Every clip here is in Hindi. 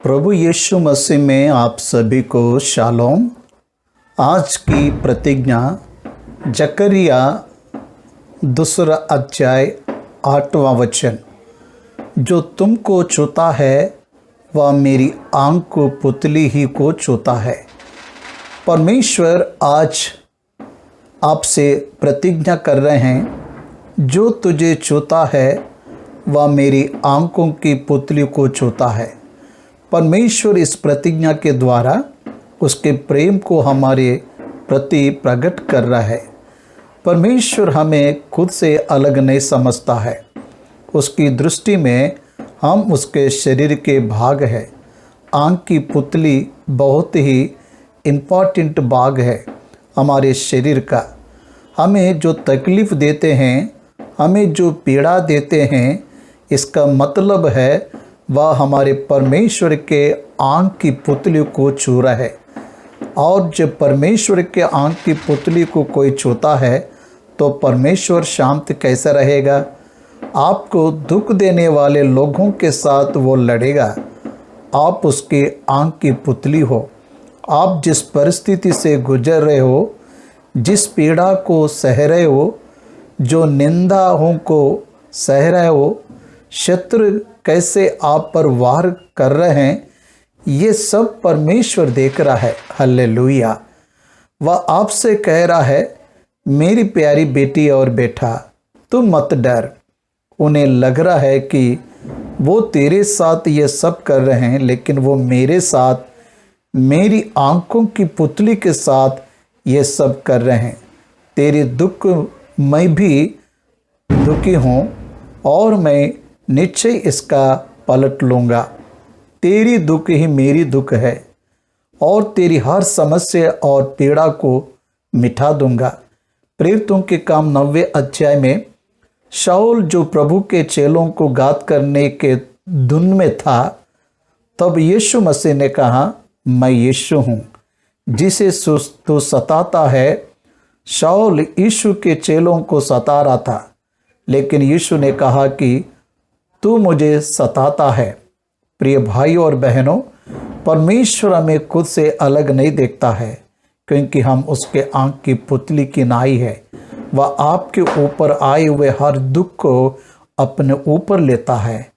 प्रभु यीशु मसीह में आप सभी को शालोम। आज की प्रतिज्ञा जकरिया 2 अध्याय 8वां वचन। जो तुमको छूता है वह मेरी आंख को पुतली ही को छूता है। परमेश्वर आज आपसे प्रतिज्ञा कर रहे हैं, जो तुझे छूता है वह मेरी आंखों की पुतली को छूता है। परमेश्वर इस प्रतिज्ञा के द्वारा उसके प्रेम को हमारे प्रति प्रकट कर रहा है। परमेश्वर हमें खुद से अलग नहीं समझता है। उसकी दृष्टि में हम उसके शरीर के भाग है। आंख की पुतली बहुत ही इम्पॉर्टेंट भाग है हमारे शरीर का। हमें जो तकलीफ़ देते हैं, हमें जो पीड़ा देते हैं, इसका मतलब है वह हमारे परमेश्वर के आंख की पुतली को छू रहा है। और जब परमेश्वर के आंख की पुतली को कोई छूता है तो परमेश्वर शांत कैसा रहेगा? आपको दुख देने वाले लोगों के साथ वो लड़ेगा। आप उसके आंख की पुतली हो। आप जिस परिस्थिति से गुजर रहे हो, जिस पीड़ा को सह रहे हो, जो निंदाओं को सह रहे हो, शत्रु कैसे आप पर वार कर रहे हैं, ये सब परमेश्वर देख रहा है। हालेलुया। वह आपसे कह रहा है, मेरी प्यारी बेटी और बेटा, तुम मत डर। उन्हें लग रहा है कि वो तेरे साथ ये सब कर रहे हैं, लेकिन वो मेरे साथ, मेरी आंखों की पुतली के साथ ये सब कर रहे हैं। तेरे दुख मैं भी दुखी हूँ और मैं निश्चय इसका पलट लूँगा। तेरी दुख ही मेरी दुख है और तेरी हर समस्या और पीड़ा को मिटा दूंगा। प्रेरितों के काम 9वें अध्याय में शाऊल जो प्रभु के चेलों को घात करने के धुन में था, तब यीशु मसीह ने कहा, मैं यीशु हूँ जिसे तू सताता है। शाऊल यीशु के चेलों को सता रहा था, लेकिन यीशु ने कहा कि तू मुझे सताता है। प्रिय भाइयों और बहनों, परमेश्वर हमें खुद से अलग नहीं देखता है, क्योंकि हम उसके आंख की पुतली की नाई है। वह आपके ऊपर आए हुए हर दुख को अपने ऊपर लेता है।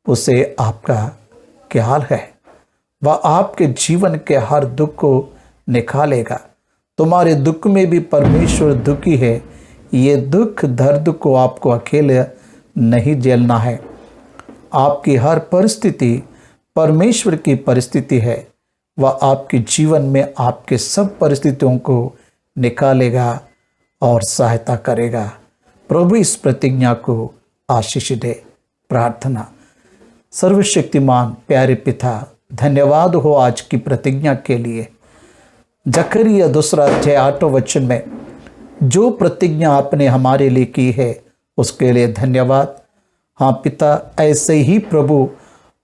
उसे आपका क्या हाल है? वह आपके जीवन के हर दुख को निकालेगा। तुम्हारे दुख में भी परमेश्वर दुखी है। ये दुख दर्द को आपको अकेले नहीं झेलना है। आपकी हर परिस्थिति परमेश्वर की परिस्थिति है। वह आपके जीवन में आपके सब परिस्थितियों को निकालेगा और सहायता करेगा। प्रभु इस प्रतिज्ञा को आशीष दे। प्रार्थना। सर्वशक्तिमान प्यारे पिता, धन्यवाद हो आज की प्रतिज्ञा के लिए। जकरिया 2 अध्याय 8 वचन में जो प्रतिज्ञा आपने हमारे लिए की है, उसके लिए धन्यवाद। हाँ पिता, ऐसे ही प्रभु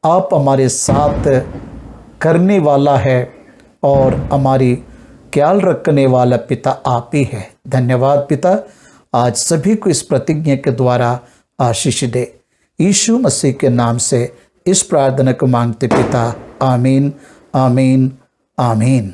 आप हमारे साथ करने वाला है और हमारी ख्याल रखने वाला पिता आप ही है। धन्यवाद पिता। आज सभी को इस प्रतिज्ञा के द्वारा आशीष दे। यीशु मसीह के नाम से इस प्रार्थना को मांगते पिता। आमीन, आमीन, आमीन।